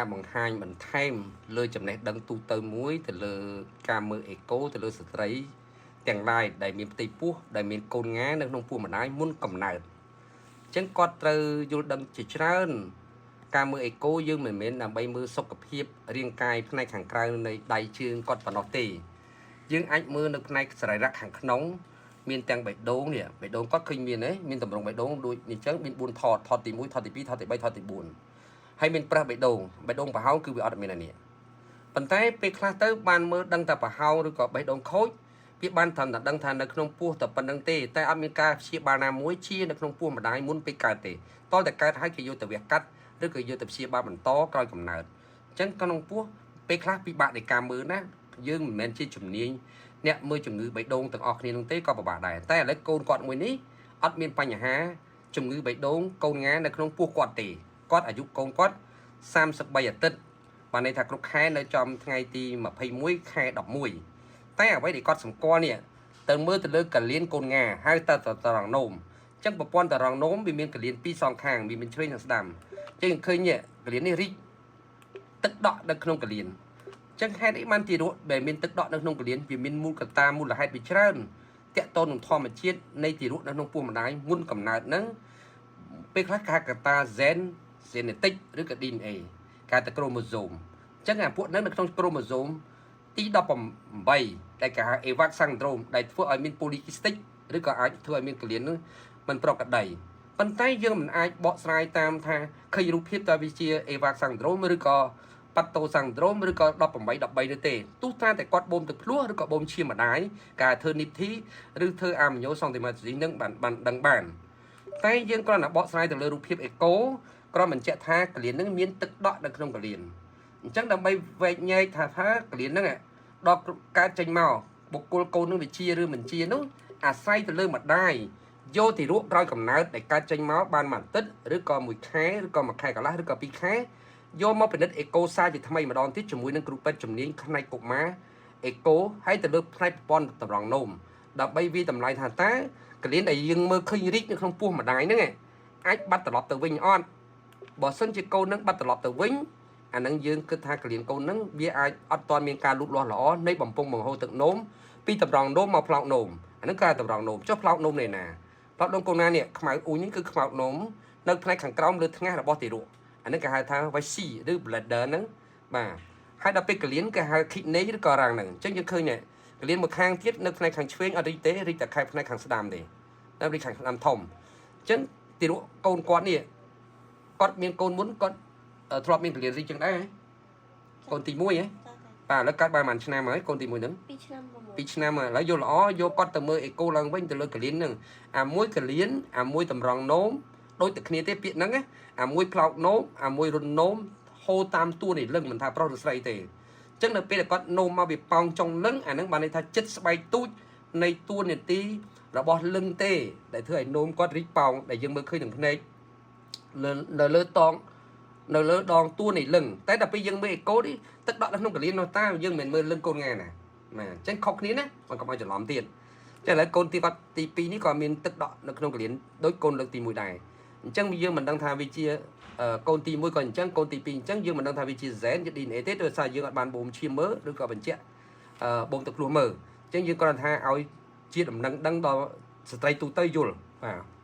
bằng hai mình thêm lơi chậm này đăng tu tơ muối từ lơ cam mơ eco từ lơ sợi tiền lai đại miền tây pu đại miền côn ngá nơi nông pu mà nói muốn cầm nợ chẳng có từ du đăng chỉ trơn cam mơ eco dương mình làm bay mưa sốc cặp hiệp riêng cài này hàng cài này đại chương con phần tì dương anh mưa nước này sải rác hàng nóng miền tây bảy đố nè bảy đố có kinh miền ấy miền tầm đồng bảy đố đuôi miền trắng miền buồn thọt tì mũi thọt tì pi thọt tì bay thọt tì buồn hay miền pra bảy đố và háo cứ bị ở miền này bản tay pe class tới ban mưa đăng tập và hao rồi có bảy đố khối biết ban thần là đăng thần là không pua tập ban đăng tê tại America chia ba nam muối chia là không pua mà đái muốn pe cài tê toแต่การให้กี่โยแต่เวียกัดหรือกี่โยแต่chia ba mình to coi cầm nợ chẳng con ông pua pe class bị bạn để cam mưa ná dương mình chia chủng niên nè mưa chủng ngữ bảy đôn từng ọt niên long tế có bà đạiแต่lấy côn quạt người ní ọt miền pa nhà há chủng ngữ bảy đôn côn ngá là không pua quạt tỉ quạt ở dục côn quạt sam sập bay ở tít và này thật lúc khai nơi trong ngày ti mà phay muối khai đọc mùiแต่ở vậy để con sầm co nè từ mưa từ lơ cả liên côn ngà hai ta tờ nôm chẳng bà pon tờ răng nôm bị miền cả liên pi song khang bị miền chơi hàng đầm chẳng khơi nhẹ cả liên này rít tức đọ được không cả liên chẳng hai đấy man chỉ độ về miền tức đọ được không cả liên vì miền mua cả ta mua là hai bị trơn tẹt tôn thò mà chiết nay chỉ độ được không pua mà đái muốn cầm nạt nắng pe khác cả ta gen geneticหรือcả DNA cả ta chromosome chẳng hạnพวกนั้นđược trong chromosome tí đọc bằng bảy đại cả Evac syndrome đại phước ở miền polycystic หรือก็អាចធ្វើឲ្យមានកលៀនមិនប្រកបដីប៉ុន្តែយើងមិនអាចបកស្រាយតាមថាឃើញរូបភាពតើវាជា Evac syndrome ឬក៏ Pato syndrome ឬក៏18 13នោះទេទោះតែគាត់បូមទឹកភ្លោះឬក៏បូមឈាមម្ដាយការធ្វើនីតិឬធ្វើអាម៉ាញ៉ូសង់ទីម៉ាស៊ីនឹងបានដឹងបានតែយើងគ្រាន់តែបកស្រាយទៅលើរូបភាពអេកូគ្រាន់បញ្ជាក់ថាកលៀននឹងមានទឹកដក់នៅក្នុងកលៀនអញ្ចឹងដើម្បីវែកញែកថាកលៀនហ្នឹងដល់ការចេញមកបុគ្គលកូននឹងវិជាឬមិនជានោះអាស្រ័យទៅលើម្ដាយយកទីរੂក្រោយកំណើតដែលកើតចេញមកបានមួយអាទិត្យឬក៏មួយខែឬក៏មួយខែកន្លះឬក៏ពីរខែយកមកពិនិត្យអេកូសាជាថ្មីម្ដងទៀតជាមួយនឹងគ្រូពេទ្យជំនាញផ្នែកកុមារអេកូហើយទៅលើផ្នែកប្រព័ន្ធតម្រង់នោមដើម្បីវាតម្លៃថាតើកលៀនដែលយើងមើលឃើញរីកនៅក្នុងពោះម្ដាយហ្នឹងអាចបាត់ត្រឡប់ទៅវិញអត់បើសិនជាកូនហ្នឹងបាត់ត្រឡប់ទៅវិញអានឹងយើងគិតថាកលៀនកូនហ្នឹងវាអាចអត់ទាន់មានការលូតលាស់ល្អនៃបំពង់បង្ហូរទឹកនោមពីតម្រង់នោមមកផ្លោកនោមអានឹងការតម្រង់នោមចុះផ្លោកនោមនេះណាផ្លោកនោមកូនណានេះខ្មៅអ៊ូនេះគឺខ្មៅនោមនៅផ្នែកខាងក្រោមលើថ្ងាសរបស់ទីរੂអានឹងគេហៅថា VC ឬ bladder ហ្នឹងបាទហើយដល់ពេលកលៀនគេហៅ kidney ឬក៏រាងហ្នឹងអញ្ចឹងយើងឃើញនេះកលៀនមួយខាងទៀតនៅផ្នែកខាងឆ្វេងអត់រីកទេរីកតែខែផ្នែកខាងស្ដាំទេនៅរីកខាងស្ដាំធំអញ្ចឹងទីរੂកូនគាត់នេះគាត់មានកូនមុនគាត់ធ្លាប់មានកលៀនរីកចឹងដែរកូនទី1ហ៎បាទឥឡូវកើតបានប៉ុន្មានឆ្នាំហើយកូនទី1ហ្នឹង2ឆ្នាំឥឡូវយកល្អយកគាត់ទៅមើលអេកូឡើងវិញទៅលើកលៀនហ្នឹងអាមួយកលៀនអាមួយតម្រង់នោមដូចតែគ្នាទេពាក្យហ្នឹងអាមួយផ្លោកនោមអាមួយរុននោមហូរតាមតួនេះលឹងមិនថាប្រុសឬស្រីទេអញ្ចឹងនៅពេលដែលគាត់នោមមកវាប៉ោងចុងលឹងអាហ្នឹងបានន័យថាចិត្តស្បែកទូចនៃតួនាទីរបស់លឹងទេដែលធ្វើឲ្យនោមគាត់រីកប៉ោងដែលយើងមើលឃើញនឹងភ្នែកនៅលើតងនៅលើដងតួនេះលឹងតែដល់ពេលយើងមើលអេកូនេះទឹកដក់នៅក្នុងកលៀននោះតាយើងមិនមែនមើលលឹងកូនងាណាបាទអញ្ចឹងខុសគ្នាណាមិនកុំឲ្យច្រឡំទៀតចឹងឥឡូវកូនទីគាត់ទី2នេះក៏មានទឹកដក់នៅក្នុងកលៀនដូចកូនលើកទី1ដែរអញ្ចឹងយើងមិនដឹងថាវាជាកូនទី1ក៏អញ្ចឹងកូនទី2អញ្ចឹងយើងមិនដឹងថាវាជា gen ជា DNA ទេដោយសារយើងអត់បានបូមឈាមមើលឬក៏បញ្ជាក់បូមទឹកភ្លោះមើលអញ្ចឹងយើងគ្រាន់តែថាឲ្យជាដំណឹងដឹងដល់ស្ត្រីទូទៅយល់បាទ